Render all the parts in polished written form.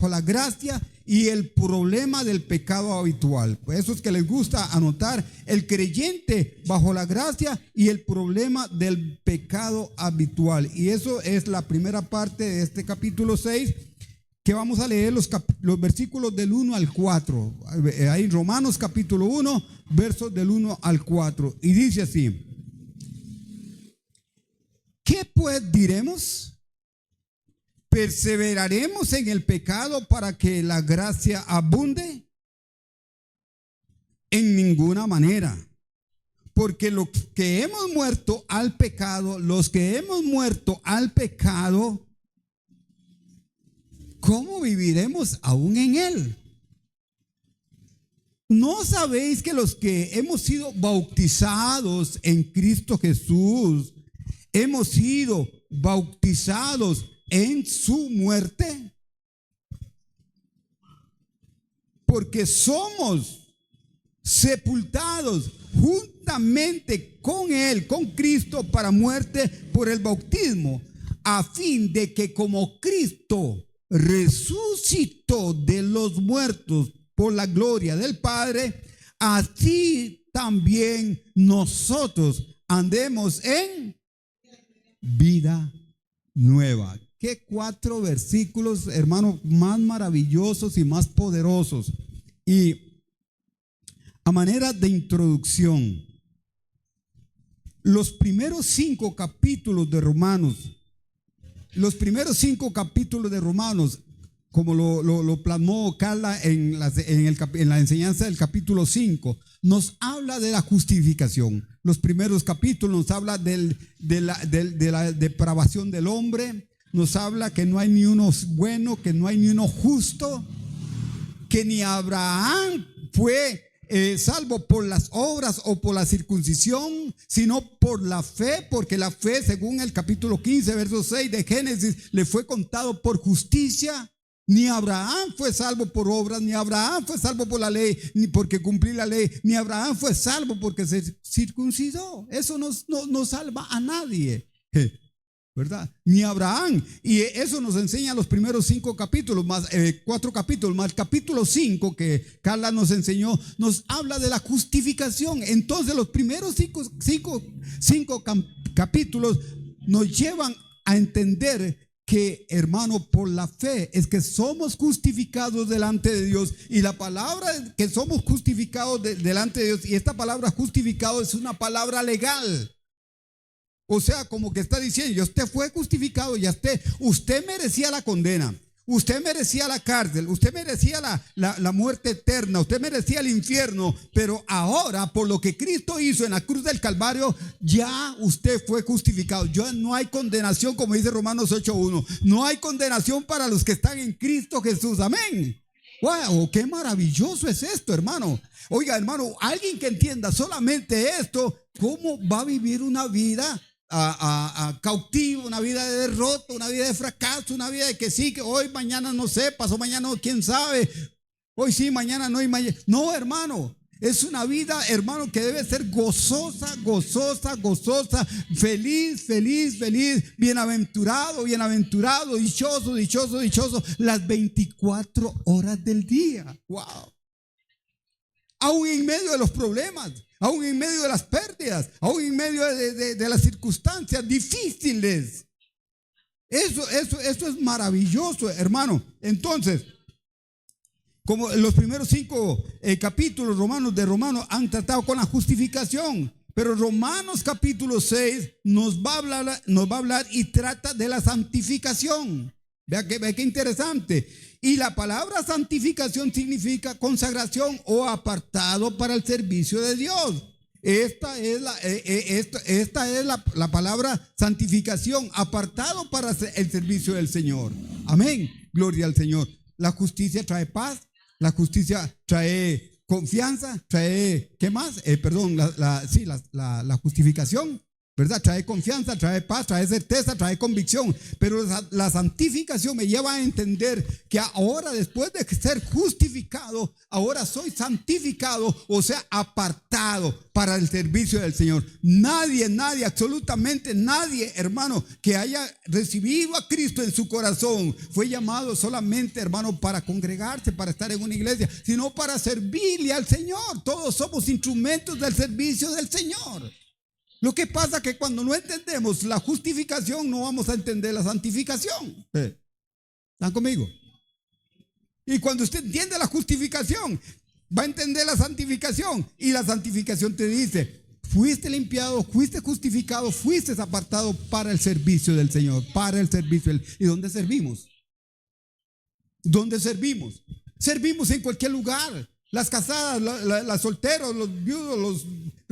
por la gracia y el problema del pecado habitual. Por eso es que les gusta anotar el creyente bajo la gracia y el problema del pecado habitual. Y eso es la primera parte de este capítulo 6, que vamos a leer los versículos del 1 al 4. Ahí Romanos capítulo 1, versos del 1 al 4. Y dice así: ¿qué pues diremos? ¿Perseveraremos en el pecado para que la gracia abunde? En ninguna manera. Porque los que hemos muerto al pecado, ¿cómo viviremos aún en él? ¿No sabéis que los que hemos sido bautizados en Cristo Jesús, hemos sido bautizados en su muerte? Porque somos sepultados juntamente con él, con Cristo, para muerte por el bautismo, a fin de que como Cristo resucitó de los muertos por la gloria del Padre, así también nosotros andemos en vida nueva. Qué 4 versículos, hermanos, más maravillosos y más poderosos. Y a manera de introducción, los primeros 5 capítulos de Romanos, como lo plasmó Carla en la enseñanza del capítulo 5, nos habla de la justificación. Los primeros capítulos nos habla de la depravación del hombre, nos habla que no hay ni uno bueno, que no hay ni uno justo, que ni Abraham fue salvo por las obras o por la circuncisión, sino por la fe, porque la fe, según el capítulo 15, verso 6 de Génesis, le fue contado por justicia. Ni Abraham fue salvo por obras, ni Abraham fue salvo por la ley, ni porque cumplí la ley, ni Abraham fue salvo porque se circuncidó. Eso no salva a nadie, ¿verdad? Ni Abraham. Y eso nos enseña los primeros 5 capítulos, más 4 capítulos, más el capítulo 5 que Carla nos enseñó, nos habla de la justificación. Entonces los primeros 5 capítulos nos llevan a entender que, hermano, por la fe es que somos justificados delante de Dios. Y la palabra que somos justificados delante de Dios, y esta palabra justificado es una palabra legal. O sea, como que está diciendo, usted fue justificado, usted merecía la condena, usted merecía la cárcel, usted merecía la muerte eterna, usted merecía el infierno, pero ahora, por lo que Cristo hizo en la cruz del Calvario, ya usted fue justificado. Ya no hay condenación, como dice Romanos 8:1. No hay condenación para los que están en Cristo Jesús. Amén. ¡Wow! ¡Qué maravilloso es esto, hermano! Oiga, hermano, alguien que entienda solamente esto, ¿cómo va a vivir una vida cautivo, una vida de derrota, una vida de fracaso, una vida de que sí, que hoy, mañana no sé, pasó mañana no, quién sabe, hoy sí, mañana no, y mañana no, hermano? Es una vida, hermano, que debe ser gozosa, feliz, bienaventurado, dichoso, las 24 horas del día. Wow. Aún en medio de los problemas, aún en medio de las pérdidas, aún en medio de las circunstancias difíciles. Eso es maravilloso, hermano. Entonces, como los primeros 5 capítulos de Romanos han tratado con la justificación, pero Romanos capítulo 6 nos va a hablar y trata de la santificación. Vea qué interesante. Y la palabra santificación significa consagración o apartado para el servicio de Dios. Esta es la palabra santificación, apartado para el servicio del Señor. Amén. Gloria al Señor. La justicia trae paz, la justicia trae confianza, trae, ¿qué más? La justificación ¿verdad? Trae confianza, trae paz, trae certeza, trae convicción. Pero la santificación me lleva a entender que ahora, después de ser justificado, ahora soy santificado, o sea, apartado para el servicio del Señor. Nadie, absolutamente nadie, hermano, que haya recibido a Cristo en su corazón fue llamado solamente, hermano, para congregarse, para estar en una iglesia, sino para servirle al Señor. Todos somos instrumentos del servicio del Señor. Lo que pasa es que cuando no entendemos la justificación, no vamos a entender la santificación. ¿Están conmigo? Y cuando usted entiende la justificación, va a entender la santificación. Y la santificación te dice: fuiste limpiado, fuiste justificado, fuiste apartado para el servicio del Señor, para el servicio del... ¿Y dónde servimos? ¿Dónde servimos? Servimos en cualquier lugar. Las casadas, las solteros, los viudos, los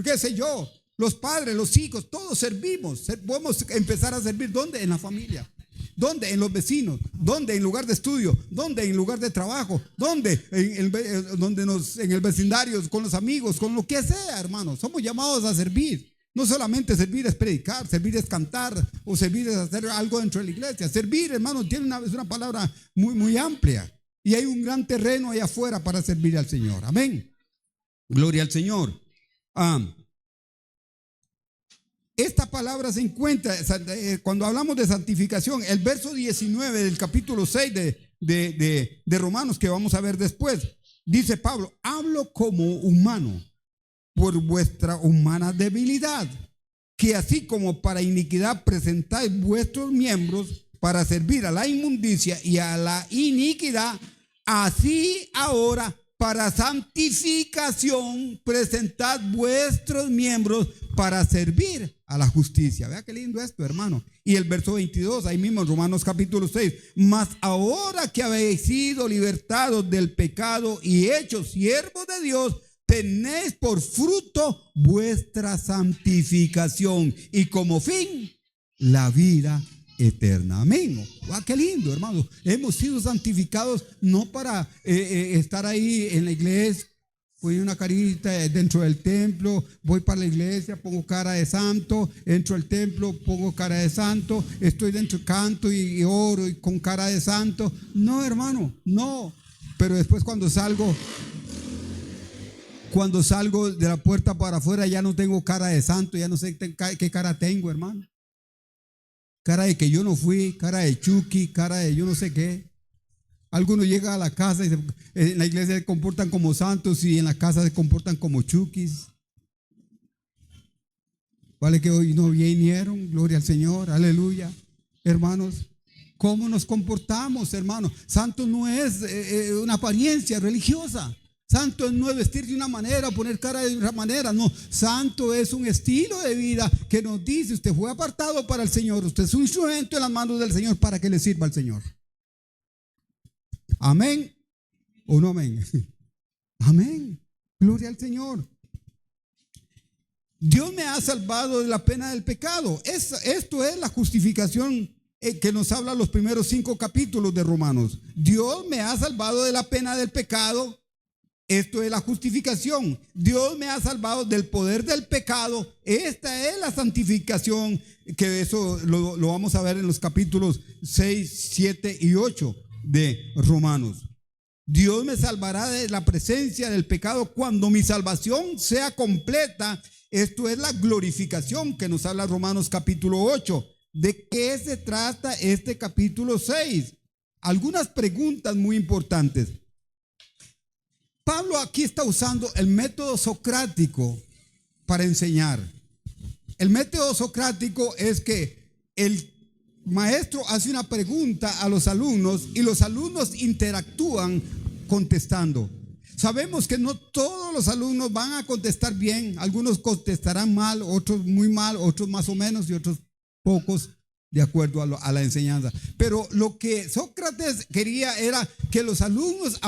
qué sé yo, los padres, los hijos, todos servimos. Podemos empezar a servir. ¿Dónde? En la familia. ¿Dónde? En los vecinos. ¿Dónde? En lugar de estudio. ¿Dónde? En lugar de trabajo. ¿Dónde? En el vecindario, con los amigos, con lo que sea, hermanos. Somos llamados a servir. No solamente servir es predicar, servir es cantar, o servir es hacer algo dentro de la iglesia. Servir, hermanos, es una palabra muy, muy amplia. Y hay un gran terreno allá afuera para servir al Señor. Amén. Gloria al Señor. Esta palabra se encuentra cuando hablamos de santificación, el verso 19 del capítulo 6 de Romanos, que vamos a ver después. Dice Pablo: hablo como humano por vuestra humana debilidad, que así como para iniquidad presentáis vuestros miembros para servir a la inmundicia y a la iniquidad, así ahora para santificación presentad vuestros miembros para servir a la justicia. Vea qué lindo esto, hermano. Y el verso 22, ahí mismo en Romanos capítulo 6: mas ahora que habéis sido libertados del pecado y hechos siervos de Dios, tenéis por fruto vuestra santificación y como fin la vida eterna. Amén. ¡Wow! Qué lindo, hermano. Hemos sido santificados no para estar ahí en la iglesia. Voy una carita dentro del templo, voy para la iglesia, pongo cara de santo, entro al templo, pongo cara de santo, estoy dentro, canto y oro y con cara de santo. No, hermano, no. Pero después cuando salgo de la puerta para afuera, ya no tengo cara de santo, ya no sé qué cara tengo, hermano. Cara de que yo no fui, cara de Chucky, cara de yo no sé qué. Algunos llegan a la casa y en la iglesia se comportan como santos y en la casa se comportan como Chuckys. Vale que hoy no vinieron, gloria al Señor, aleluya. Hermanos, ¿cómo nos comportamos, hermanos? Santo no es una apariencia religiosa. Santo no es vestir de una manera, poner cara de otra manera. No, santo es un estilo de vida que nos dice: usted fue apartado para el Señor, usted es un instrumento en las manos del Señor para que le sirva al Señor. Amén o no amén. Amén, gloria al Señor. Dios me ha salvado de la pena del pecado. Esto es la justificación que nos habla los primeros 5 capítulos de Romanos. Dios me ha salvado de la pena del pecado. Esto es la justificación. Dios me ha salvado del poder del pecado. Esta es la santificación, que eso lo vamos a ver en los capítulos 6, 7 y 8 de Romanos. Dios me salvará de la presencia del pecado cuando mi salvación sea completa. Esto es la glorificación que nos habla Romanos capítulo 8. ¿De qué se trata este capítulo 6? Algunas preguntas muy importantes. Pablo aquí está usando el método socrático para enseñar. El método socrático es que el maestro hace una pregunta a los alumnos y los alumnos interactúan contestando. Sabemos que no todos los alumnos van a contestar bien. Algunos contestarán mal, otros muy mal, otros más o menos y otros pocos de acuerdo a la enseñanza. Pero lo que Sócrates quería era que los alumnos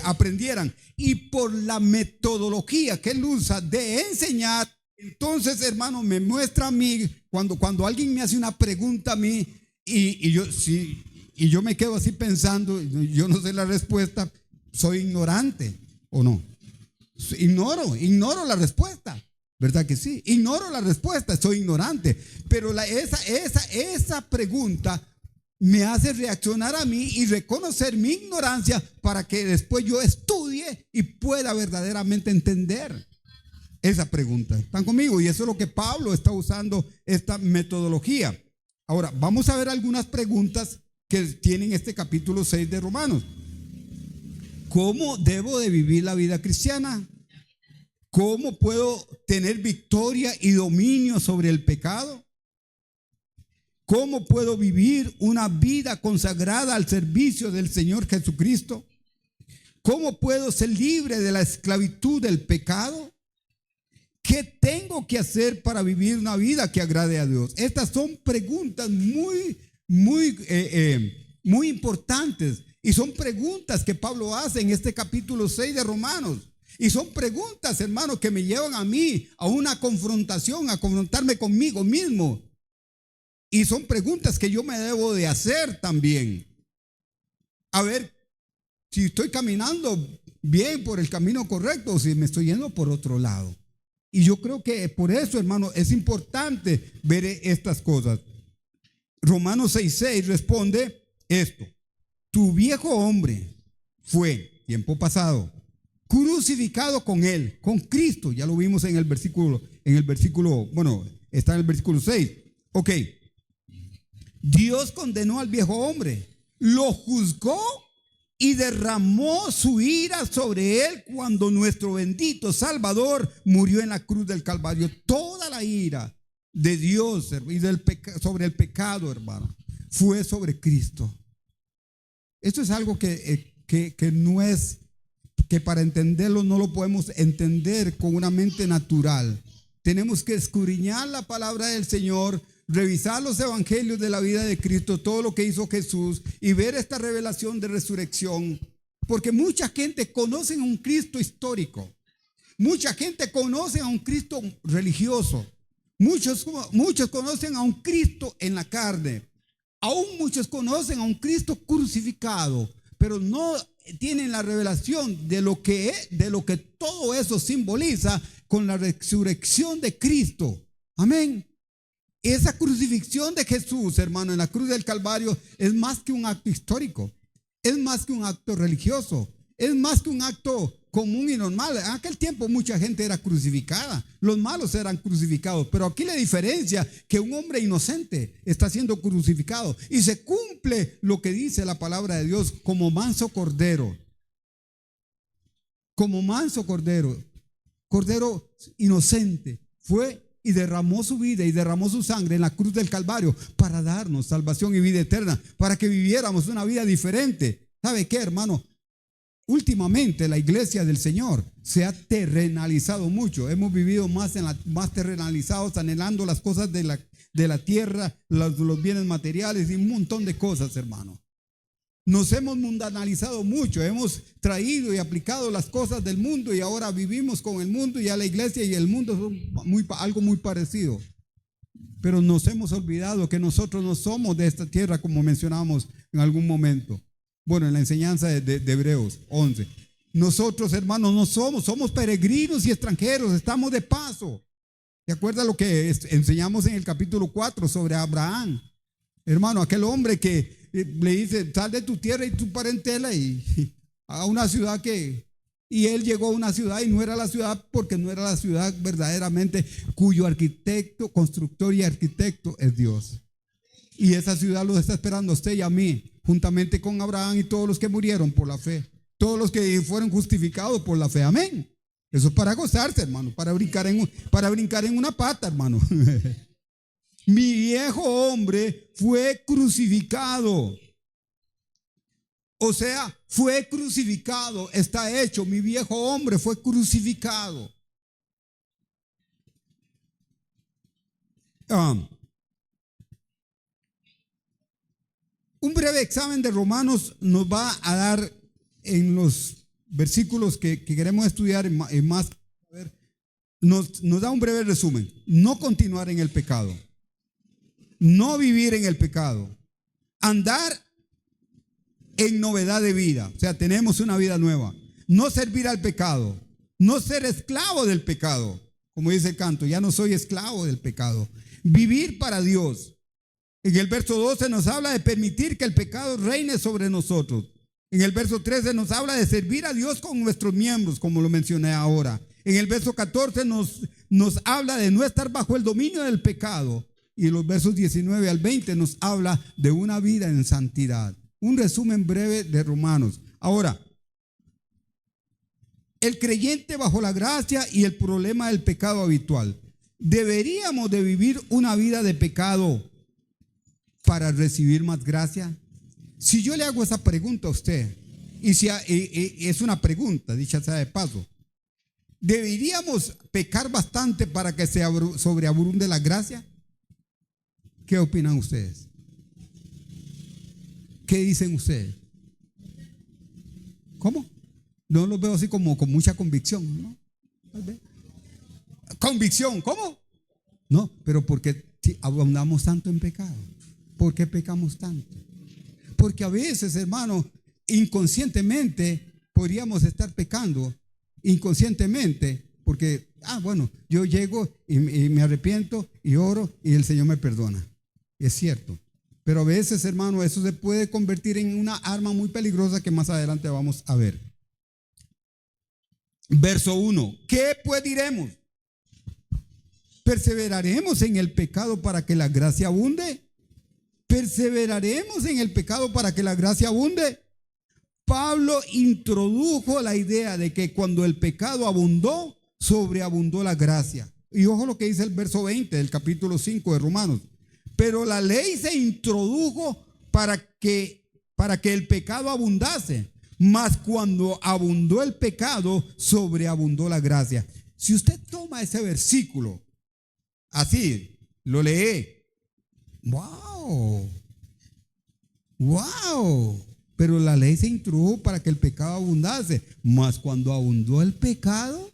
aprendieran, y por la metodología que él usa de enseñar, entonces, hermano, me muestra a mí cuando alguien me hace una pregunta a mí y yo me quedo así pensando, yo no sé la respuesta, soy ignorante o no. Ignoro la respuesta. ¿Verdad que sí? Ignoro la respuesta, soy ignorante. Pero esa pregunta me hace reaccionar a mí y reconocer mi ignorancia para que después yo estudie y pueda verdaderamente entender esa pregunta. ¿Están conmigo? Y eso es lo que Pablo está usando, esta metodología. Ahora, vamos a ver algunas preguntas que tienen este capítulo 6 de Romanos. ¿Cómo debo de vivir la vida cristiana? ¿Cómo puedo tener victoria y dominio sobre el pecado? ¿Cómo puedo vivir una vida consagrada al servicio del Señor Jesucristo? ¿Cómo puedo ser libre de la esclavitud del pecado? ¿Qué tengo que hacer para vivir una vida que agrade a Dios? Estas son preguntas muy importantes, y son preguntas que Pablo hace en este capítulo 6 de Romanos. Y son preguntas, hermanos, que me llevan a mí a una confrontación, a confrontarme conmigo mismo. Y son preguntas que yo me debo de hacer también. A ver si estoy caminando bien por el camino correcto o si me estoy yendo por otro lado. Y yo creo que por eso, hermano, es importante ver estas cosas. Romanos 6:6 responde esto: tu viejo hombre fue, tiempo pasado, crucificado con él, con Cristo. Ya lo vimos en el versículo, bueno, está en el versículo 6. Ok. Dios condenó al viejo hombre, lo juzgó y derramó su ira sobre él cuando nuestro bendito Salvador murió en la cruz del Calvario. Toda la ira de Dios y sobre el pecado, hermano, fue sobre Cristo. Esto es algo que no es, que para entenderlo no lo podemos entender con una mente natural. Tenemos que escudriñar la palabra del Señor, revisar los evangelios de la vida de Cristo, todo lo que hizo Jesús, y ver esta revelación de resurrección. Porque mucha gente conoce a un Cristo histórico, mucha gente conoce a un Cristo religioso, muchos conocen a un Cristo en la carne, aún muchos conocen a un Cristo crucificado, pero no tienen la revelación de lo que todo eso simboliza con la resurrección de Cristo. Amén. Esa crucifixión de Jesús, hermano, en la cruz del Calvario es más que un acto histórico, es más que un acto religioso, es más que un acto común y normal. En aquel tiempo mucha gente era crucificada, los malos eran crucificados, pero aquí la diferencia que un hombre inocente está siendo crucificado y se cumple lo que dice la palabra de Dios: como manso cordero inocente fue y derramó su vida y derramó su sangre en la cruz del Calvario para darnos salvación y vida eterna, para que viviéramos una vida diferente. ¿Sabe qué, hermano? Últimamente la iglesia del Señor se ha terrenalizado mucho. Hemos vivido más terrenalizados, anhelando las cosas de la tierra, los bienes materiales y un montón de cosas, hermano. Nos hemos mundanalizado mucho, hemos traído y aplicado las cosas del mundo y ahora vivimos con el mundo, y ya la iglesia y el mundo son algo muy parecido. Pero nos hemos olvidado que nosotros no somos de esta tierra, como mencionamos en algún momento. Bueno, en la enseñanza de Hebreos 11. Nosotros, hermanos, no somos peregrinos y extranjeros, estamos de paso. ¿Se acuerda lo que enseñamos en el capítulo 4 sobre Abraham? Hermano, aquel hombre que le dice: sal de tu tierra y tu parentela y a una ciudad y él llegó a una ciudad y no era la ciudad, porque no era la ciudad verdaderamente cuyo arquitecto, constructor y arquitecto es Dios. Y esa ciudad los está esperando a usted y a mí, juntamente con Abraham y todos los que murieron por la fe, todos los que fueron justificados por la fe. Amén. Eso es para gozarse, hermano, para brincar en una pata, hermano. Mi viejo hombre fue crucificado. O sea, fue crucificado, está hecho. Mi viejo hombre fue crucificado. Un breve examen de Romanos nos va a dar, en los versículos que queremos estudiar en más, nos da un breve resumen. No continuar en el pecado, no vivir en el pecado, andar en novedad de vida, o sea, tenemos una vida nueva, no servir al pecado, no ser esclavo del pecado, como dice el canto, ya no soy esclavo del pecado. Vivir para Dios. En el verso 12 nos habla de permitir que el pecado reine sobre nosotros. En el verso 13 nos habla de servir a Dios con nuestros miembros, como lo mencioné ahora. En el verso 14 nos habla de no estar bajo el dominio del pecado. Y en los versos 19 al 20 nos habla de una vida en santidad. Un resumen breve de Romanos. Ahora, el creyente bajo la gracia y el problema del pecado habitual. ¿Deberíamos de vivir una vida de pecado para recibir más gracia? Si yo le hago esa pregunta a usted, y si es una pregunta, dicha sea de paso, ¿deberíamos pecar bastante para que se sobreabunde la gracia? ¿Qué opinan ustedes? ¿Qué dicen ustedes? ¿Cómo? No los veo así como con mucha convicción, ¿no? Convicción, ¿cómo? No, pero porque si abundamos tanto en pecado. ¿Por qué pecamos tanto? Porque a veces, hermano, inconscientemente podríamos estar pecando, inconscientemente, porque, bueno, yo llego y me arrepiento y oro y el Señor me perdona. Es cierto. Pero a veces, hermano, eso se puede convertir en una arma muy peligrosa que más adelante vamos a ver. Verso 1. ¿Qué pues diremos? ¿Perseveraremos en el pecado para que la gracia abunde? ¿Perseveraremos en el pecado para que la gracia abunde? Pablo introdujo la idea de que cuando el pecado abundó, sobreabundó la gracia. Y ojo lo que dice el verso 20 del capítulo 5 de Romanos. Pero la ley se introdujo para que el pecado abundase. Mas cuando abundó el pecado, sobreabundó la gracia. Si usted toma ese versículo, así, lo lee. ¡Wow! ¡Wow! Pero la ley se introdujo para que el pecado abundase. Mas cuando abundó el pecado,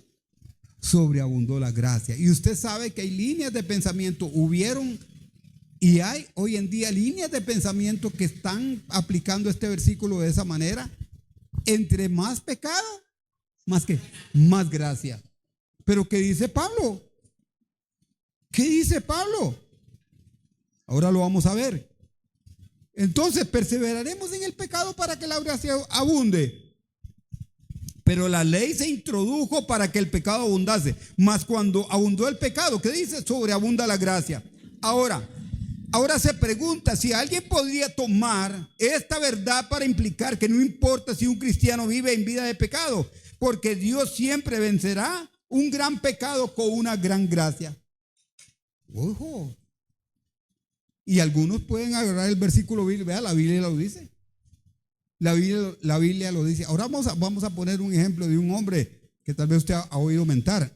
sobreabundó la gracia. Y usted sabe que hay líneas de pensamiento, hubieron y hay hoy en día líneas de pensamiento que están aplicando este versículo de esa manera. Entre más pecado, más gracia. Pero ¿qué dice Pablo? ¿Qué dice Pablo? Ahora lo vamos a ver. Entonces, perseveraremos en el pecado para que la gracia abunde. Pero la ley se introdujo para que el pecado abundase. Mas cuando abundó el pecado, ¿qué dice? Sobreabunda la gracia. Ahora se pregunta si alguien podría tomar esta verdad para implicar que no importa si un cristiano vive en vida de pecado, porque Dios siempre vencerá un gran pecado con una gran gracia. Ojo. Y algunos pueden agarrar el versículo bíblico. Vea, la Biblia lo dice. La Biblia lo dice. Ahora vamos a poner un ejemplo de un hombre que tal vez usted ha oído mentar.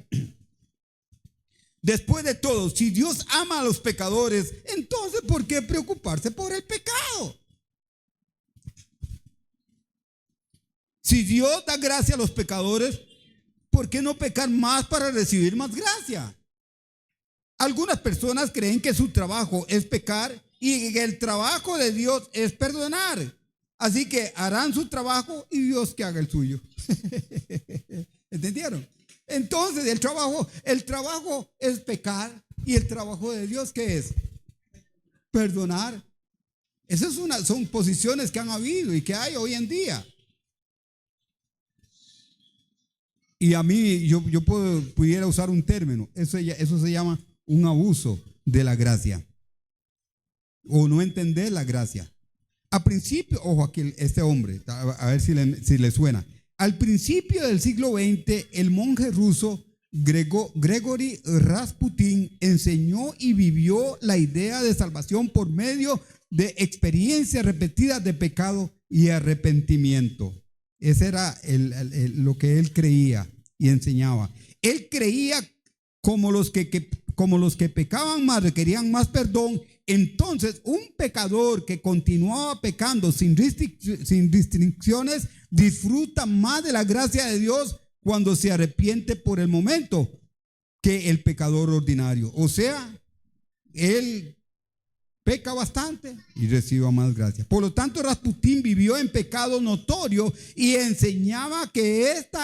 Después de todo, si Dios ama a los pecadores, entonces ¿por qué preocuparse por el pecado? Si Dios da gracia a los pecadores, ¿por qué no pecar más para recibir más gracia? Algunas personas creen que su trabajo es pecar y que el trabajo de Dios es perdonar. Así que harán su trabajo y Dios que haga el suyo. ¿Entendieron? Entonces el trabajo es pecar y el trabajo de Dios, ¿qué es? Perdonar. Esas son posiciones que han habido y que hay hoy en día. Y a mí, yo pudiera usar un término, eso se llama un abuso de la gracia o no entender la gracia. A principio, ojo aquí este hombre, a ver si le suena. Al principio del siglo XX, el monje ruso Gregory Rasputin enseñó y vivió la idea de salvación por medio de experiencias repetidas de pecado y arrepentimiento. Ese era lo que él creía y enseñaba. Él creía como los que pecaban más requerían más perdón. Entonces un pecador que continuaba pecando sin restricciones disfruta más de la gracia de Dios cuando se arrepiente por el momento que el pecador ordinario. O sea, él peca bastante y recibe más gracia. Por lo tanto, Rasputín vivió en pecado notorio y enseñaba que este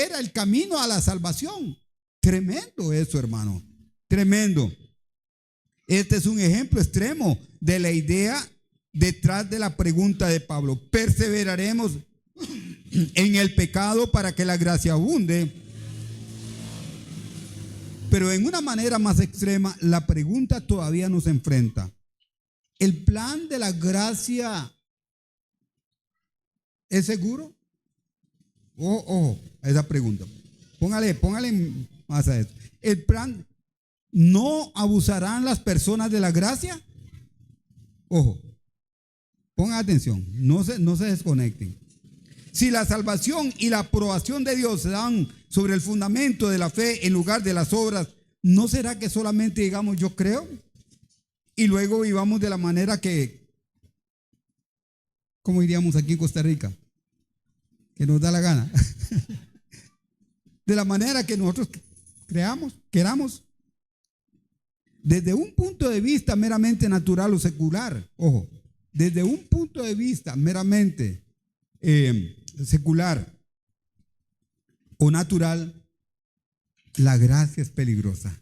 era el camino a la salvación. Tremendo eso, hermano. Tremendo. Este es un ejemplo extremo de la idea detrás de la pregunta de Pablo. ¿Perseveraremos en el pecado para que la gracia abunde? Pero en una manera más extrema, la pregunta todavía nos enfrenta. ¿El plan de la gracia es seguro? Ojo, a esa pregunta. Póngale más a eso. El plan, ¿no abusarán las personas de la gracia? Ojo, pongan atención, no se desconecten. Si la salvación y la aprobación de Dios se dan sobre el fundamento de la fe en lugar de las obras, ¿no será que solamente digamos yo creo? Y luego vivamos de la manera que, ¿cómo diríamos aquí en Costa Rica? Que nos da la gana. De la manera que nosotros queramos. Desde un punto de vista meramente natural o secular, ojo, desde un punto de vista meramente secular o natural, la gracia es peligrosa.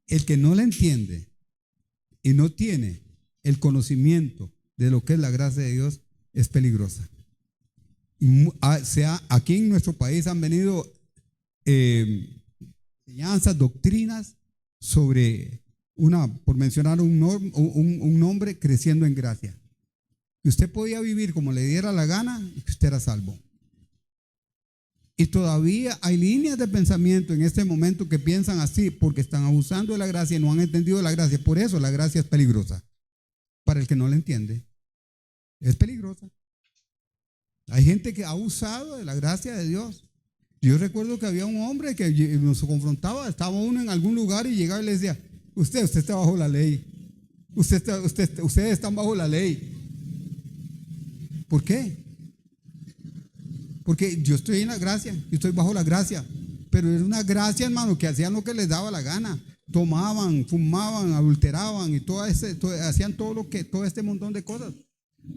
El que no la entiende y no tiene el conocimiento de lo que es la gracia de Dios es peligrosa. Aquí en nuestro país han venido enseñanzas, doctrinas sobre por mencionar un nombre, creciendo en gracia. Que usted podía vivir como le diera la gana y que usted era salvo. Y todavía hay líneas de pensamiento en este momento que piensan así porque están abusando de la gracia y no han entendido la gracia. Por eso la gracia es peligrosa. Para el que no la entiende, es peligrosa. Hay gente que ha abusado de la gracia de Dios. Yo recuerdo que había un hombre que nos confrontaba, estaba uno en algún lugar y llegaba y le decía, usted está bajo la ley. Ustedes están bajo la ley. ¿Por qué? Porque yo estoy en la gracia, yo estoy bajo la gracia. Pero era una gracia, hermano, que hacían lo que les daba la gana. Tomaban, fumaban, adulteraban y hacían todo este montón de cosas.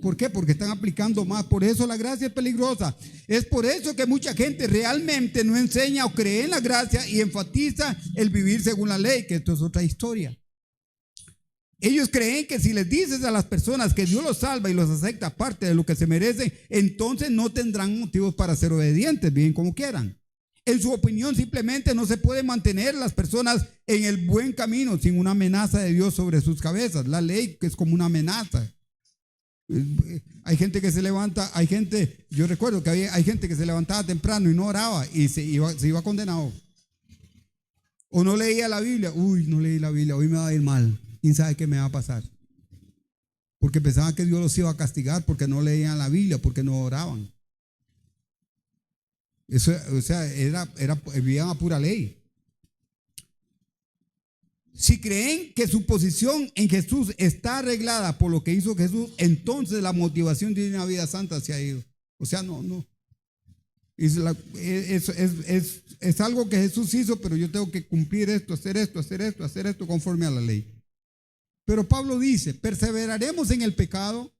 ¿Por qué? Porque están aplicando más. Por eso la gracia es peligrosa. Es por eso que mucha gente realmente no enseña o cree en la gracia y enfatiza el vivir según la ley, que esto es otra historia. Ellos creen que si les dices a las personas que Dios los salva y los acepta aparte de lo que se merecen, entonces no tendrán motivos para ser obedientes, bien como quieran. En su opinión, simplemente no se puede mantener las personas en el buen camino sin una amenaza de Dios sobre sus cabezas. La ley que es como una amenaza. Hay gente que se levanta, yo recuerdo que hay gente que se levantaba temprano y no oraba y se iba condenado. O no leía la Biblia. No leí la Biblia, hoy me va a ir mal. ¿Quién sabe qué me va a pasar? Porque pensaban que Dios los iba a castigar porque no leían la Biblia, porque no oraban. Eso, vivían a pura ley. Si creen que su posición en Jesús está arreglada por lo que hizo Jesús, entonces la motivación de una vida santa se ha ido. O sea, no. Es algo que Jesús hizo, pero yo tengo que cumplir esto, hacer esto conforme a la ley. Pero Pablo dice, perseveraremos en el pecado.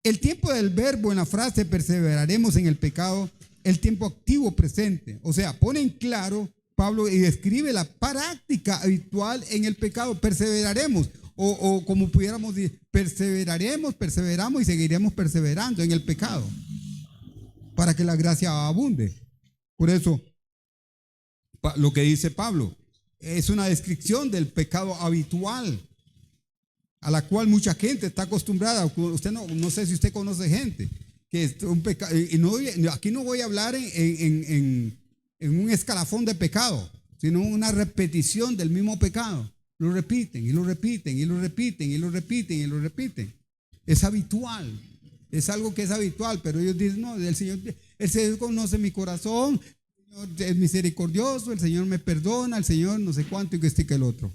El tiempo del verbo en la frase perseveraremos en el pecado, el tiempo activo presente. O sea, pone en claro Pablo y describe la práctica habitual en el pecado. Perseveraremos, o como pudiéramos decir, perseveramos y seguiremos perseverando en el pecado para que la gracia abunde. Por eso, lo que dice Pablo es una descripción del pecado habitual a la cual mucha gente está acostumbrada. Usted no sé si usted conoce gente que es un pecado, y aquí no voy a hablar en un escalafón de pecado, sino una repetición del mismo pecado. Lo repiten y lo repiten y lo repiten y lo repiten y lo repiten. Es habitual, es algo que es habitual, pero ellos dicen, no, el Señor conoce mi corazón, el Señor es misericordioso, el Señor me perdona, el Señor no sé cuánto y que este que el otro.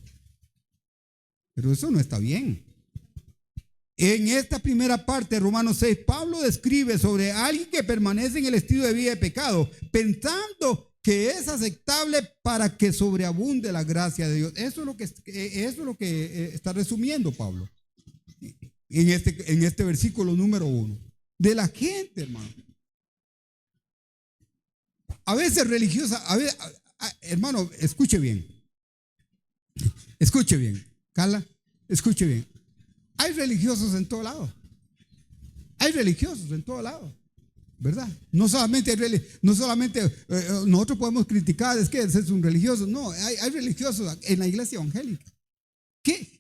Pero eso no está bien. En esta primera parte de Romanos 6, Pablo describe sobre alguien que permanece en el estilo de vida de pecado, pensando que es aceptable para que sobreabunde la gracia de Dios. Eso es lo que está resumiendo Pablo en este versículo número 1. De la gente, hermano. A veces religiosa, hermano, escuche bien, Carla, escuche bien. Hay religiosos en todo lado. Hay religiosos en todo lado, ¿verdad? No solamente nosotros podemos criticar, es que ese es un religioso. No, hay religiosos en la iglesia evangélica.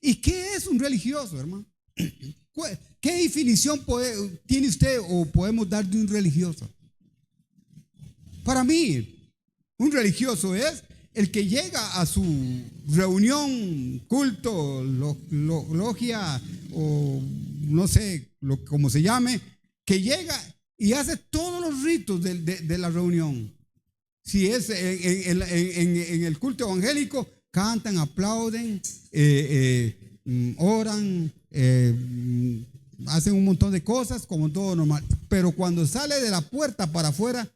¿Y qué es un religioso, hermano? ¿Qué definición tiene usted o podemos dar de un religioso? Para mí, un religioso es el que llega a su reunión, culto, logia o no sé cómo se llame, que llega y hace todos los ritos de la reunión. Si es en el culto evangélico, cantan, aplauden, oran, hacen un montón de cosas como todo normal. Pero cuando sale de la puerta para afuera,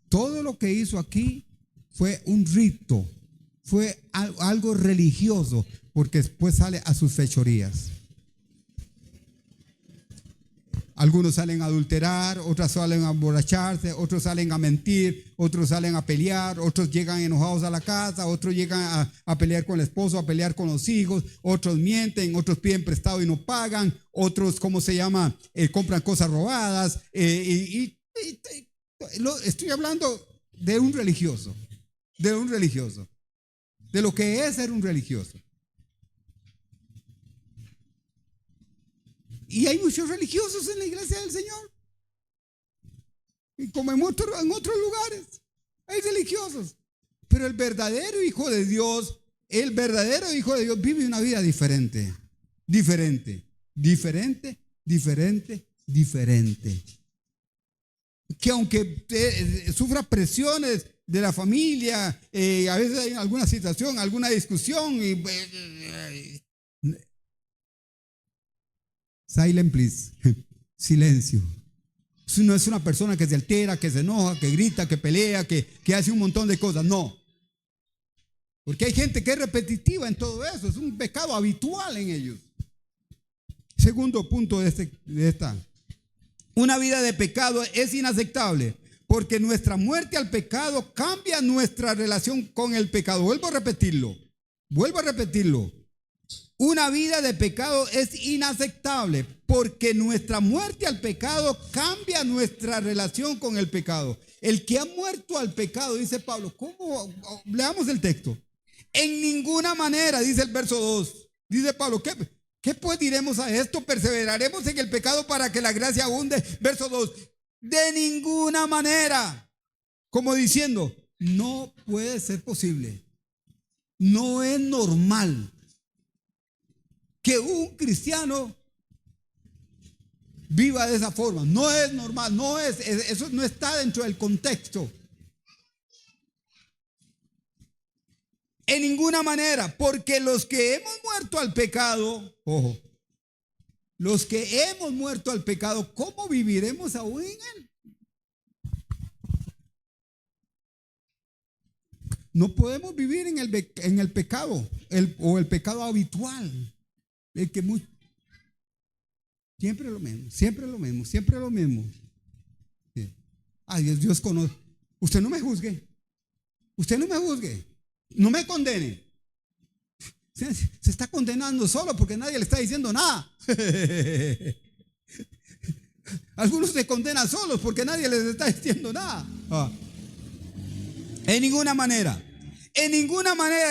todo lo que hizo aquí fue un rito, fue algo religioso, porque después sale a sus fechorías. Algunos salen a adulterar, otros salen a emborracharse, otros salen a mentir, otros salen a pelear, otros llegan enojados a la casa, otros llegan a pelear con el esposo, a pelear con los hijos, otros mienten, otros piden prestado y no pagan, otros, compran cosas robadas. Estoy hablando de un religioso, de lo que es ser un religioso. Y hay muchos religiosos en la iglesia del Señor. Y como en otros lugares, hay religiosos. Pero el verdadero Hijo de Dios vive una vida diferente. Que aunque sufra presiones de la familia, a veces hay alguna situación, alguna discusión silent please, silencio. No es una persona que se altera, que se enoja, que grita, que pelea, que hace un montón de cosas, no. Porque hay gente que es repetitiva en todo eso, es un pecado habitual en ellos. Segundo punto de esta. Una vida de pecado es inaceptable porque nuestra muerte al pecado cambia nuestra relación con el pecado. Vuelvo a repetirlo. Una vida de pecado es inaceptable porque nuestra muerte al pecado cambia nuestra relación con el pecado. El que ha muerto al pecado, dice Pablo, ¿cómo? Leamos el texto. En ninguna manera, dice el verso 2. Dice Pablo, ¿qué pues diremos a esto? ¿Perseveraremos en el pecado para que la gracia abunde? Verso 2. De ninguna manera. Como diciendo, no puede ser posible. No es normal que un cristiano viva de esa forma. No es normal, eso no está dentro del contexto. En ninguna manera, porque los que hemos muerto al pecado, ojo, los que hemos muerto al pecado, ¿cómo viviremos aún en él? No podemos vivir en el pecado, o el pecado habitual. El que siempre lo mismo. Sí. Ay, Dios conoce. Usted no me juzgue, no me condene. Se está condenando solo porque nadie le está diciendo nada. Algunos se condenan solos porque nadie les está diciendo nada. En ninguna manera,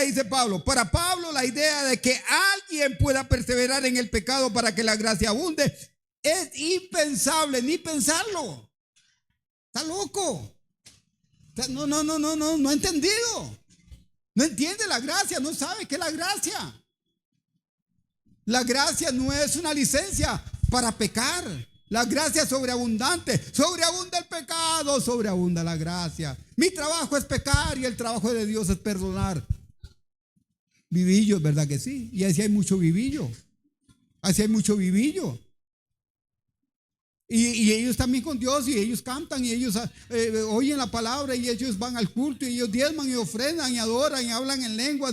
dice Pablo. Para Pablo, la idea de que alguien pueda perseverar en el pecado para que la gracia abunde es impensable, ni pensarlo. Está loco. No ha entendido. No entiende la gracia, no sabe qué es la gracia. La gracia no es una licencia para pecar. La gracia es sobreabundante. Sobreabunda el pecado, sobreabunda la gracia. Mi trabajo es pecar y el trabajo de Dios es perdonar. Vivillos, ¿verdad que sí? Y así hay mucho vivillo. Y ellos también con Dios, y ellos cantan, y ellos oyen la palabra, y ellos van al culto, y ellos diezman y ofrendan y adoran y hablan en lenguas.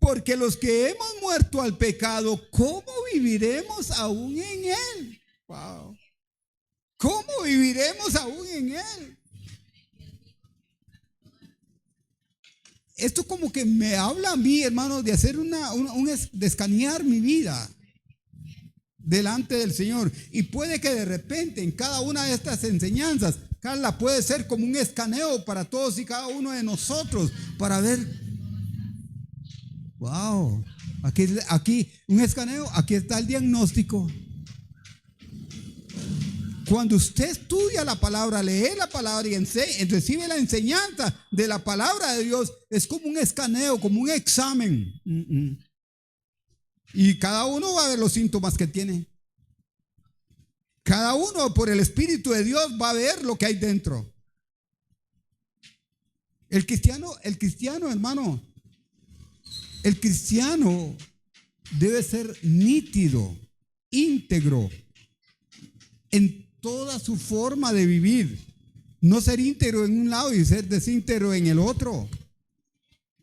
Porque los que hemos muerto al pecado, ¿cómo viviremos aún en él? Wow. ¿Cómo viviremos aún en él? Esto como que me habla a mí, hermano, de hacer de escanear mi vida delante del Señor. Y puede que de repente en cada una de estas enseñanzas, Carla, puede ser como un escaneo para todos y cada uno de nosotros, para ver, wow, aquí un escaneo, aquí está el diagnóstico. Cuando usted estudia la palabra, lee la palabra y recibe la enseñanza de la palabra de Dios, es como un escaneo, como un examen. Y cada uno va a ver los síntomas que tiene. Cada uno por el Espíritu de Dios va a ver lo que hay dentro. El cristiano, hermano, el cristiano debe ser nítido, íntegro en toda su forma de vivir. No ser íntegro en un lado y ser desíntegro en el otro.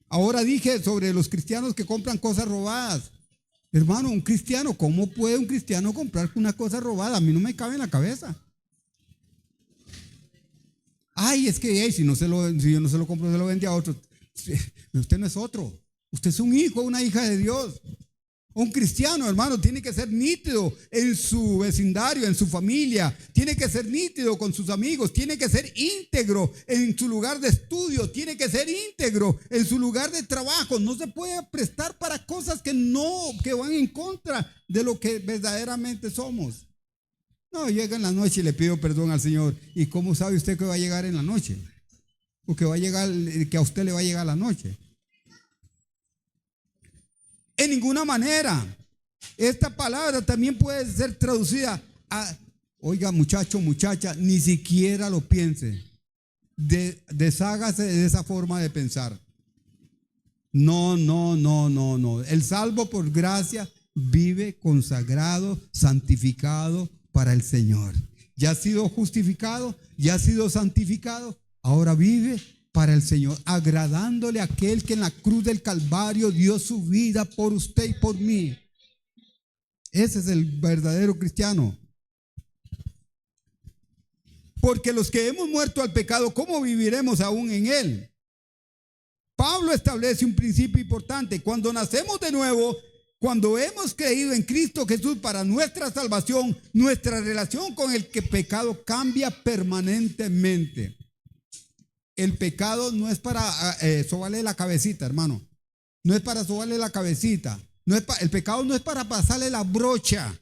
Ahora dije sobre los cristianos que compran cosas robadas. Hermano, un cristiano, ¿cómo puede un cristiano comprar una cosa robada? A mí no me cabe en la cabeza. Ay, es que si yo no se lo compro, se lo vende a otro. Usted no es otro. Usted es un hijo, una hija de Dios. Un cristiano, hermano, tiene que ser nítido en su vecindario, en su familia. Tiene que ser nítido con sus amigos. Tiene que ser íntegro en su lugar de estudio. Tiene que ser íntegro en su lugar de trabajo. No se puede prestar para cosas que van en contra de lo que verdaderamente somos. No, llega en la noche y le pido perdón al Señor. ¿Y cómo sabe usted que va a llegar en la noche? O que a usted le va a llegar la noche. En ninguna manera. Esta palabra también puede ser traducida a, oiga, muchacho, muchacha, ni siquiera lo piense. Deshágase de esa forma de pensar. No. El salvo por gracia vive consagrado, santificado para el Señor. Ya ha sido justificado, ya ha sido santificado, ahora vive para el Señor, agradándole a aquel que en la cruz del Calvario dio su vida por usted y por mí. Ese es el verdadero cristiano. Porque los que hemos muerto al pecado, ¿cómo viviremos aún en él? Pablo establece un principio importante. Cuando nacemos de nuevo, cuando hemos creído en Cristo Jesús para nuestra salvación, nuestra relación con el pecado cambia permanentemente. El pecado no es para sobarle la cabecita, hermano. No es para sobarle la cabecita. El pecado no es para pasarle la brocha.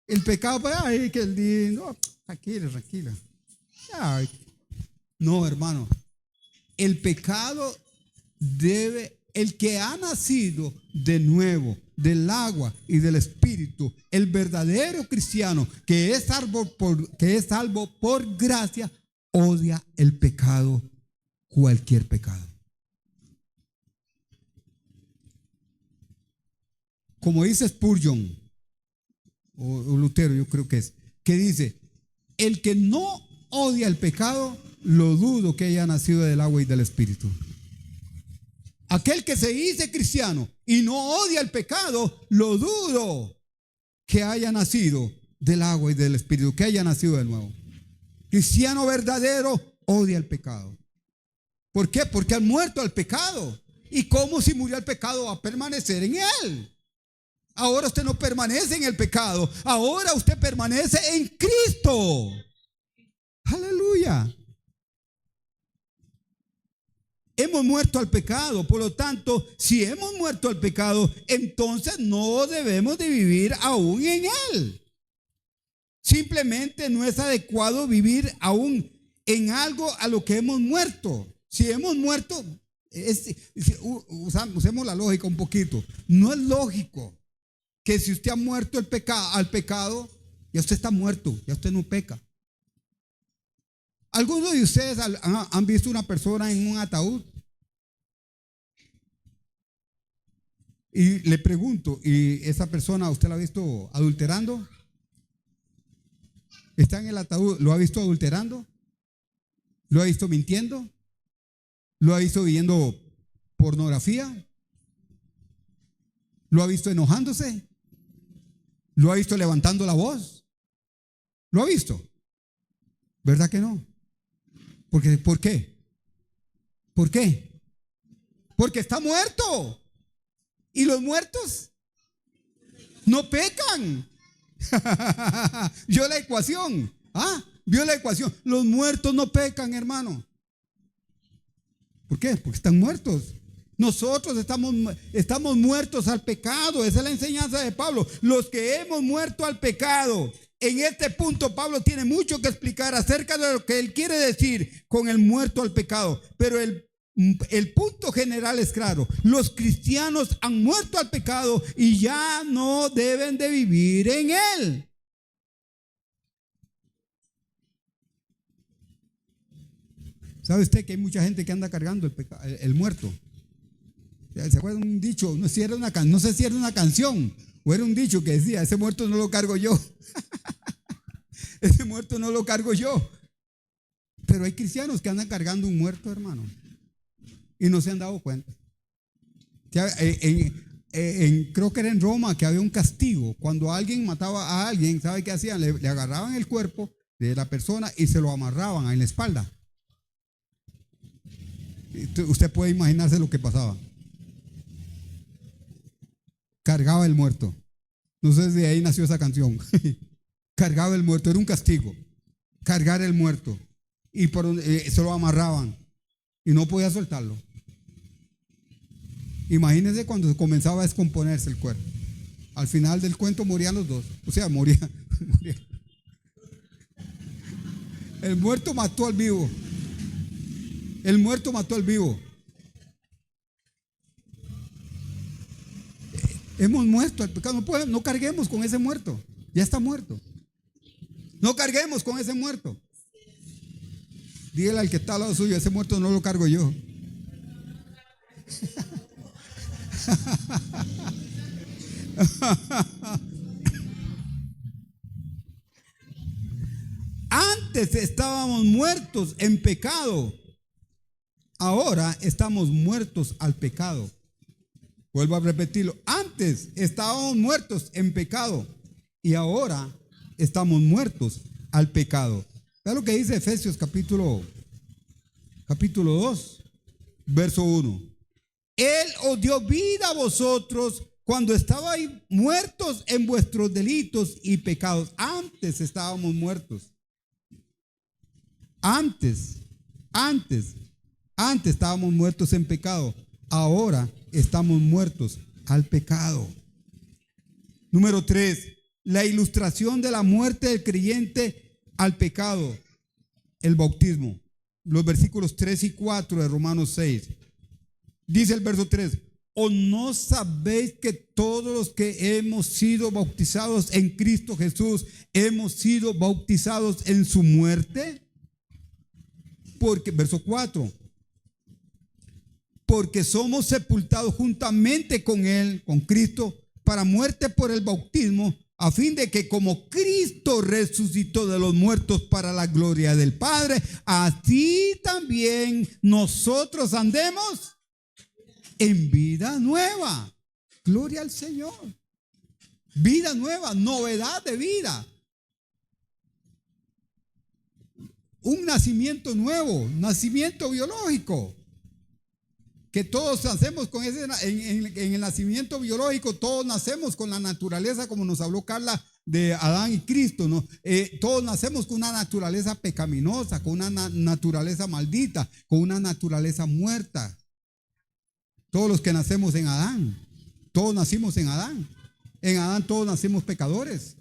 El pecado, ay, qué lindo. Tranquila. Ay. No, hermano. El pecado el que ha nacido de nuevo del agua y del Espíritu, el verdadero cristiano que es salvo por gracia, odia el pecado, cualquier pecado. Como dice Spurgeon o Lutero, yo creo que dice: el que no odia el pecado, lo dudo que haya nacido del agua y del Espíritu. Aquel que se dice cristiano y no odia el pecado, lo dudo que haya nacido del agua y del Espíritu, que haya nacido de nuevo. Cristiano verdadero odia el pecado. ¿Por qué? Porque han muerto al pecado. ¿Y cómo si murió el pecado va a permanecer en él? Ahora usted no permanece en el pecado. Ahora usted permanece en Cristo. Aleluya. Hemos muerto al pecado. Por lo tanto, si hemos muerto al pecado, entonces no debemos de vivir aún en él. Simplemente no es adecuado vivir aún en algo a lo que hemos muerto. Si hemos muerto, usemos la lógica un poquito. No es lógico que si usted ha muerto al pecado, ya usted está muerto, ya usted no peca. ¿Algunos de ustedes han visto una persona en un ataúd? Y le pregunto, ¿y esa persona usted la ha visto adulterando? ¿Está en el ataúd? ¿Lo ha visto adulterando? ¿Lo ha visto mintiendo? ¿Lo ha visto viendo pornografía? ¿Lo ha visto enojándose? ¿Lo ha visto levantando la voz? ¿Lo ha visto? ¿Verdad que no? Porque, ¿por qué? ¿Por qué? Porque está muerto. Y los muertos no pecan. Vio la ecuación. Vio la ecuación. Los muertos no pecan, hermano. ¿Por qué? Porque están muertos. Nosotros estamos muertos al pecado. Esa es la enseñanza de Pablo. Los que hemos muerto al pecado. En este punto Pablo tiene mucho que explicar acerca de lo que él quiere decir con el muerto al pecado. Pero el punto general es claro. Los cristianos han muerto al pecado y ya no deben de vivir en él. ¿Sabe usted que hay mucha gente que anda cargando el muerto? ¿Se acuerdan un dicho? No sé si era una canción o era un dicho que decía: ese muerto no lo cargo yo. Ese muerto no lo cargo yo. Pero hay cristianos que andan cargando un muerto, hermano, y no se han dado cuenta. Creo que era en Roma que había un castigo. Cuando alguien mataba a alguien, ¿sabe qué hacían? Le agarraban el cuerpo de la persona y se lo amarraban en la espalda. Usted puede imaginarse lo que pasaba. Cargaba el muerto. No sé si de ahí nació esa canción. Cargaba el muerto, era un castigo. Cargar el muerto. Y se lo amarraban y no podía soltarlo. Imagínense cuando comenzaba a descomponerse el cuerpo. Al final del cuento morían los dos. O sea, moría. El muerto mató al vivo. El muerto mató al vivo. Hemos muerto al pecado. No carguemos con ese muerto. Ya está muerto. No carguemos con ese muerto. Dígale al que está al lado suyo: ese muerto no lo cargo yo. Antes estábamos muertos en pecado. Ahora estamos muertos al pecado. Vuelvo a repetirlo. Antes estábamos muertos en pecado y ahora estamos muertos al pecado. ¿Ve lo que dice Efesios capítulo 2, verso 1? Él os dio vida a vosotros cuando estabais muertos en vuestros delitos y pecados. Antes estábamos muertos. Antes estábamos muertos en pecado. Ahora estamos muertos al pecado. Número 3. La ilustración de la muerte del creyente al pecado. El bautismo. Los versículos 3 y 4 de Romanos 6. Dice el verso 3: ¿o no sabéis que todos los que hemos sido bautizados en Cristo Jesús hemos sido bautizados en su muerte? Porque, verso 4, porque somos sepultados juntamente con Él, con Cristo, para muerte por el bautismo, a fin de que como Cristo resucitó de los muertos para la gloria del Padre, así también nosotros andemos en vida nueva. Gloria al Señor. Vida nueva, novedad de vida. Un nacimiento nuevo, nacimiento biológico. Que todos nacemos con ese, en el nacimiento biológico, todos nacemos con la naturaleza, como nos habló Carla de Adán y Cristo, ¿no? Todos nacemos con una naturaleza pecaminosa, con una naturaleza maldita, con una naturaleza muerta. Todos los que nacemos en Adán, todos nacimos en Adán. En Adán todos nacimos pecadores.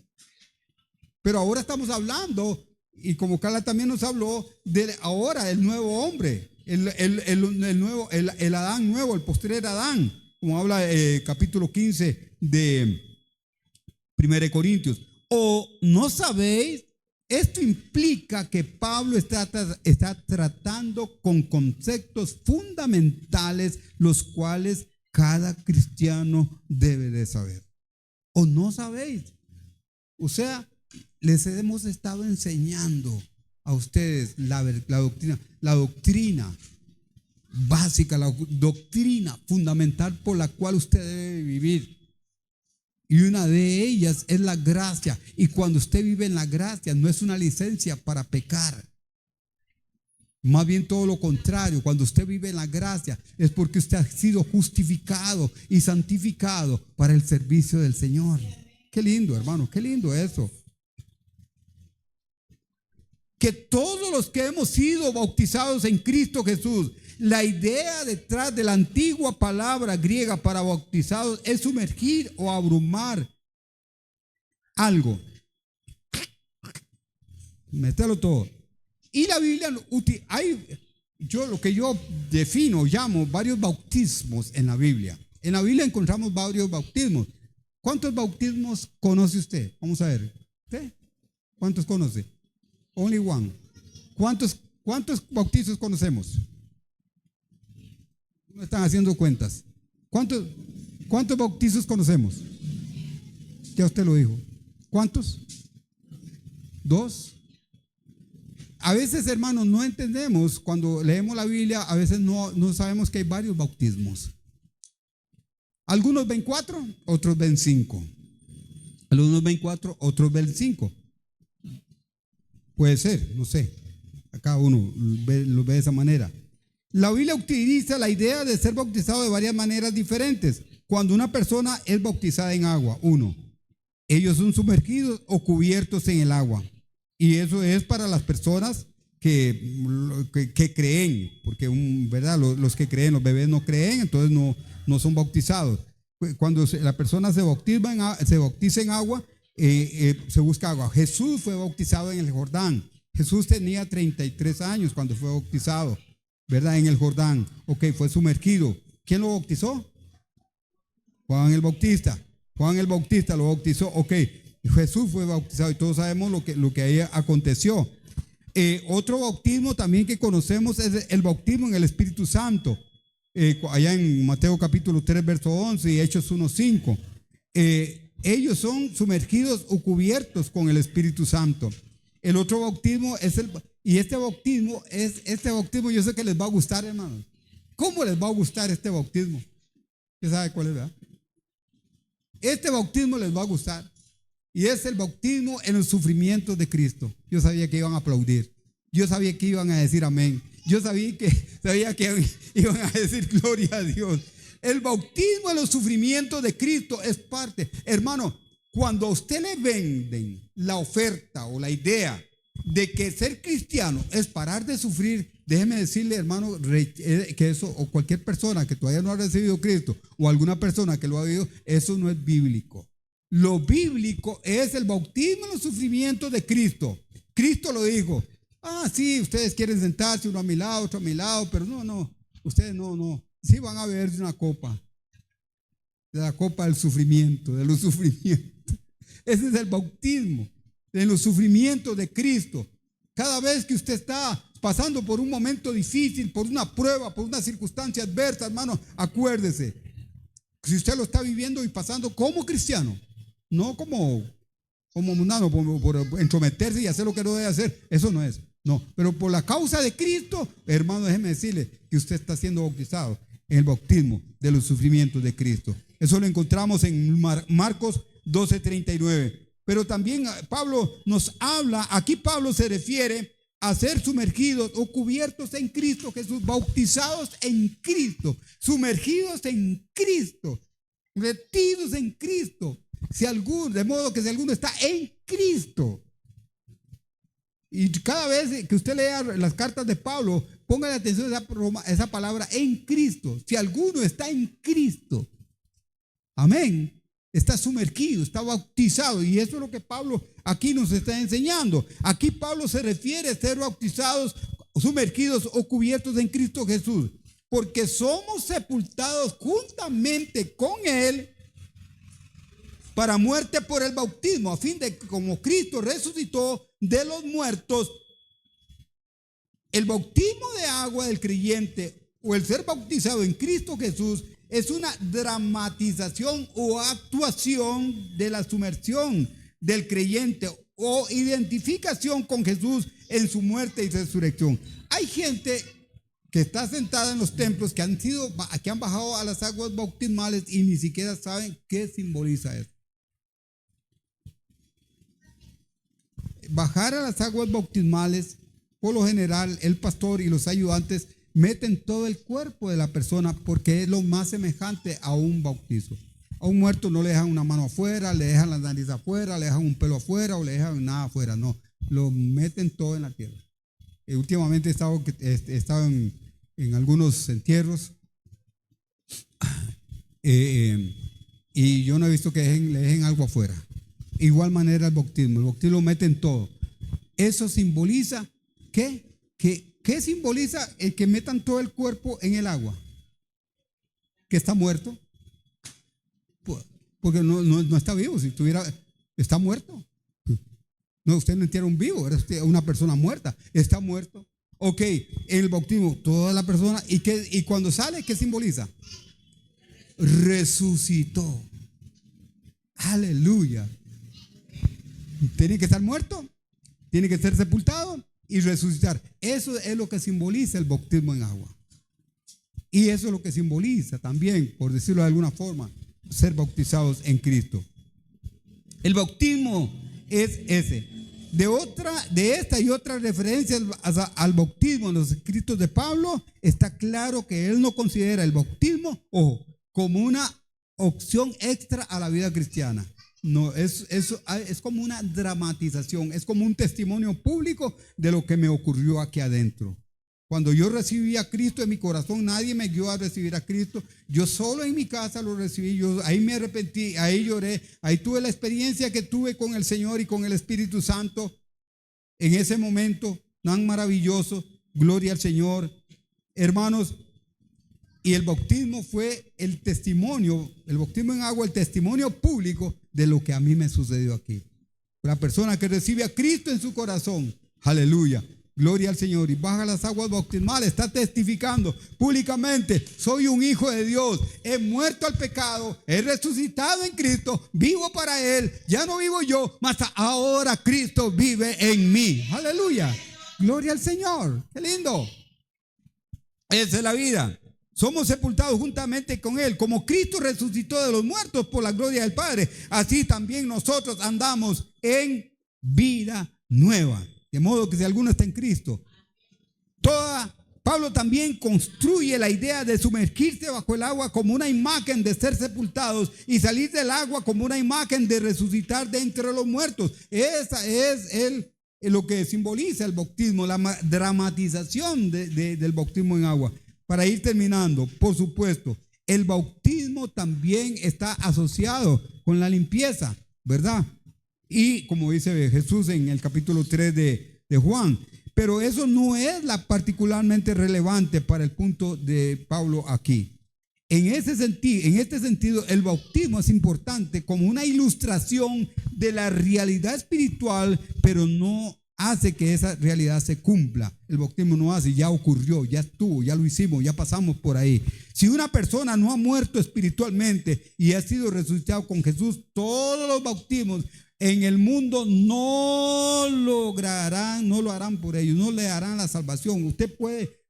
Pero ahora estamos hablando, y como Carla también nos habló, de ahora el nuevo hombre. El Adán nuevo, el postrer Adán, como habla capítulo 15 de 1 Corintios. ¿O no sabéis? Esto implica que Pablo está tratando con conceptos fundamentales, los cuales cada cristiano debe de saber. ¿O no sabéis? O sea, les hemos estado enseñando a ustedes la doctrina básica, la doctrina fundamental por la cual usted debe vivir. Y una de ellas es la gracia. Y cuando usted vive en la gracia, no es una licencia para pecar. Más bien todo lo contrario. Cuando usted vive en la gracia, es porque usted ha sido justificado y santificado para el servicio del Señor. Qué lindo, hermano, qué lindo eso. Que todos los que hemos sido bautizados en Cristo Jesús, la idea detrás de la antigua palabra griega para bautizados es sumergir o abrumar algo. Mételo todo. Y la Biblia, lo que yo defino, llamo varios bautismos en la Biblia. En la Biblia encontramos varios bautismos. ¿Cuántos bautismos conoce usted? Vamos a ver. ¿Usted? ¿Cuántos conoce? Only one. ¿Cuántos bautizos conocemos? No están haciendo cuentas. ¿Cuántos bautizos conocemos? Ya usted lo dijo. ¿Cuántos? ¿Dos? A veces, hermanos, no entendemos cuando leemos la Biblia, a veces no sabemos que hay varios bautismos. Algunos ven 4, otros ven 5. Algunos ven 4, otros ven 5. Puede ser, no sé. Cada uno lo ve de esa manera. La Biblia utiliza la idea de ser bautizado de varias maneras diferentes. Cuando una persona es bautizada en agua, ellos son sumergidos o cubiertos en el agua. Y eso es para las personas que creen, porque ¿verdad? Los que creen, los bebés no creen, entonces no son bautizados. Cuando la persona se bautiza en agua, se busca agua. Jesús fue bautizado en el Jordán. Jesús tenía 33 años cuando fue bautizado, ¿verdad? En el Jordán. Fue sumergido. ¿Quién lo bautizó? Juan el Bautista. Juan el Bautista lo bautizó. Jesús fue bautizado y todos sabemos lo que ahí aconteció. Otro bautismo también que conocemos es el bautismo en el Espíritu Santo. Allá en Mateo capítulo 3, verso 11 y Hechos 1:5. Ellos son sumergidos o cubiertos con el Espíritu Santo. El otro bautismo es este bautismo yo sé que les va a gustar, hermanos. ¿Cómo les va a gustar este bautismo? ¿Usted sabe cuál es, verdad? Este bautismo les va a gustar. Y es el bautismo en los sufrimientos de Cristo. Yo sabía que iban a aplaudir. Yo sabía que iban a decir amén. Yo sabía que iban a decir gloria a Dios. El bautismo en los sufrimientos de Cristo es parte. Hermano, cuando a usted le venden la oferta o la idea de que ser cristiano es parar de sufrir, déjeme decirle, hermano, que eso, o cualquier persona que todavía no ha recibido Cristo, o alguna persona que lo ha vivido, eso no es bíblico. Lo bíblico es el bautismo en los sufrimientos de Cristo. Cristo lo dijo. Sí, ustedes quieren sentarse uno a mi lado, otro a mi lado, pero no, ustedes no. Sí van a beber de una copa, de la copa del sufrimiento, de los sufrimientos. Ese es el bautismo, de los sufrimientos de Cristo. Cada vez que usted está pasando por un momento difícil, por una prueba, por una circunstancia adversa, hermano, acuérdese, si usted lo está viviendo y pasando como cristiano, no como mundano, por entrometerse y hacer lo que no debe hacer, eso no es. No, pero por la causa de Cristo, hermano, déjeme decirle que usted está siendo bautizado en el bautismo de los sufrimientos de Cristo. Eso lo encontramos en Marcos 12:39. Pero también Pablo nos habla, aquí Pablo se refiere a ser sumergidos o cubiertos en Cristo Jesús, bautizados en Cristo, sumergidos en Cristo, metidos en Cristo. De modo que si alguno está en Cristo. Y cada vez que usted lea las cartas de Pablo, póngale atención a esa palabra en Cristo. Si alguno está en Cristo, amén, está sumergido, está bautizado. Y eso es lo que Pablo aquí nos está enseñando. Aquí Pablo se refiere a ser bautizados, sumergidos o cubiertos en Cristo Jesús, porque somos sepultados juntamente con Él para muerte por el bautismo, a fin de que como Cristo resucitó de los muertos, el bautismo de agua del creyente o el ser bautizado en Cristo Jesús es una dramatización o actuación de la sumersión del creyente o identificación con Jesús en su muerte y resurrección. Hay gente que está sentada en los templos que han bajado a las aguas bautismales y ni siquiera saben qué simboliza eso. bajar a las aguas bautismales, por lo general, el pastor y los ayudantes meten todo el cuerpo de la persona porque es lo más semejante a un bautizo. A un muerto no le dejan una mano afuera, le dejan la nariz afuera, le dejan un pelo afuera o le dejan nada afuera. No, lo meten todo en la tierra. Últimamente he estado en algunos entierros y yo no he visto que le dejen algo afuera. Igual manera el bautismo lo meten todo. Eso simboliza ¿qué simboliza el que metan todo el cuerpo en el agua? Que está muerto. Porque no está vivo. Si está muerto. No, usted no entierra un vivo, era una persona muerta. Está muerto. Ok, en el bautismo, toda la persona. ¿Y cuando sale, qué simboliza? Resucitó. Aleluya. Tiene que estar muerto, tiene que ser sepultado y resucitar. Eso es lo que simboliza el bautismo en agua. Y eso es lo que simboliza también, por decirlo de alguna forma, ser bautizados en Cristo. El bautismo es ese. De esta y otras referencias al bautismo en los escritos de Pablo, está claro que él no considera el bautismo, ojo, como una opción extra a la vida cristiana. No, es como una dramatización, es como un testimonio público de lo que me ocurrió aquí adentro. Cuando yo recibí a Cristo en mi corazón, nadie me guió a recibir a Cristo. Yo solo en mi casa lo recibí, ahí me arrepentí, ahí lloré, ahí tuve la experiencia que tuve con el Señor y con el Espíritu Santo. En ese momento tan maravilloso, gloria al Señor. Hermanos, y el bautismo fue el testimonio, el bautismo en agua, el testimonio público de lo que a mí me sucedió aquí. La persona que recibe a Cristo en su corazón, aleluya, gloria al Señor, y baja las aguas bautismales, está testificando públicamente: soy un hijo de Dios, he muerto al pecado, he resucitado en Cristo, vivo para Él, ya no vivo yo, mas ahora Cristo vive en mí. Aleluya, gloria al Señor, qué lindo. Esa es la vida. Somos sepultados juntamente con Él. Como Cristo resucitó de los muertos por la gloria del Padre, así también nosotros andamos en vida nueva. De modo que si alguno está en Cristo, Pablo también construye la idea de sumergirse bajo el agua como una imagen de ser sepultados y salir del agua como una imagen de resucitar de entre los muertos. Esa es lo que simboliza el bautismo, la dramatización del bautismo en agua. Para ir terminando, por supuesto, el bautismo también está asociado con la limpieza, ¿verdad? Y como dice Jesús en el capítulo 3 de Juan, pero eso no es la particularmente relevante para el punto de Pablo aquí. En este sentido, el bautismo es importante como una ilustración de la realidad espiritual, pero no hace que esa realidad se cumpla. El bautismo no hace, ya ocurrió, ya estuvo, ya lo hicimos, ya pasamos por ahí. Si una persona no ha muerto espiritualmente y ha sido resucitado con Jesús, todos los bautismos en el mundo no lo harán por ellos, no le harán la salvación.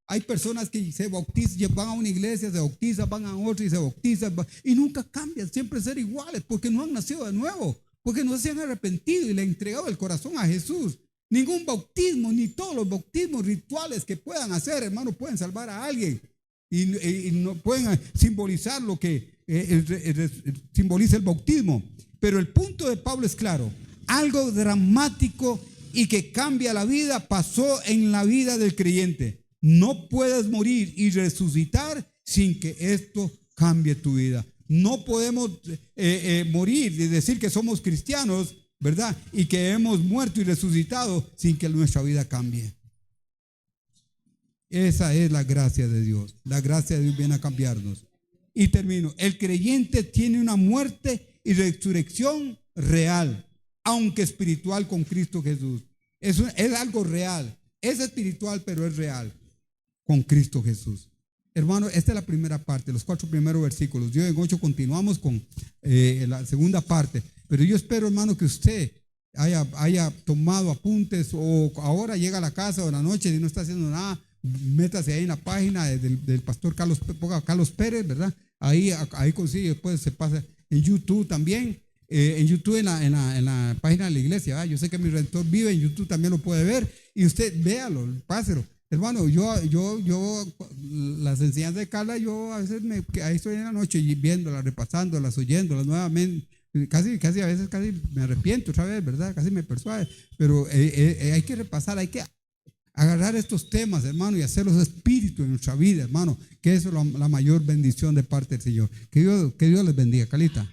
Hay personas que se bautizan, van a una iglesia, se bautizan, van a otra y se bautizan, y nunca cambian, siempre ser iguales, porque no han nacido de nuevo, porque no se han arrepentido y le han entregado el corazón a Jesús. Ningún bautismo, ni todos los bautismos rituales que puedan hacer, hermano, pueden salvar a alguien y no pueden simbolizar lo que simboliza el bautismo. Pero el punto de Pablo es claro: algo dramático y que cambia la vida pasó en la vida del creyente. No puedes morir y resucitar sin que esto cambie tu vida. No podemos morir y decir que somos cristianos, ¿verdad? Y que hemos muerto y resucitado sin que nuestra vida cambie. Esa es la gracia de Dios. La gracia de Dios viene a cambiarnos. Y termino. El creyente tiene una muerte y resurrección real, aunque espiritual, con Cristo Jesús. Es algo real. Es espiritual, pero es real con Cristo Jesús. Hermano, esta es la primera parte, los 4 primeros versículos. Yo en 8 continuamos con la segunda parte. Pero yo espero, hermano, que usted haya tomado apuntes, o ahora llega a la casa o en la noche y no está haciendo nada, métase ahí en la página del pastor Carlos Pérez, ¿verdad? Ahí consigue, después se pasa en YouTube también. en YouTube, en la página de la iglesia. ¿Verdad? Yo sé que mi Redentor vive en YouTube, también lo puede ver. Y usted véalo, páselo. Hermano, las enseñanzas de Carla, yo a veces ahí estoy en la noche y viéndolas, repasándolas, oyéndolas nuevamente. Casi a veces casi me arrepiento otra vez, ¿verdad? Casi me persuade. Pero hay que repasar, hay que agarrar estos temas, hermano, y hacerlos espíritu en nuestra vida, hermano, que eso es la mayor bendición de parte del Señor. Que Dios les bendiga, Calita.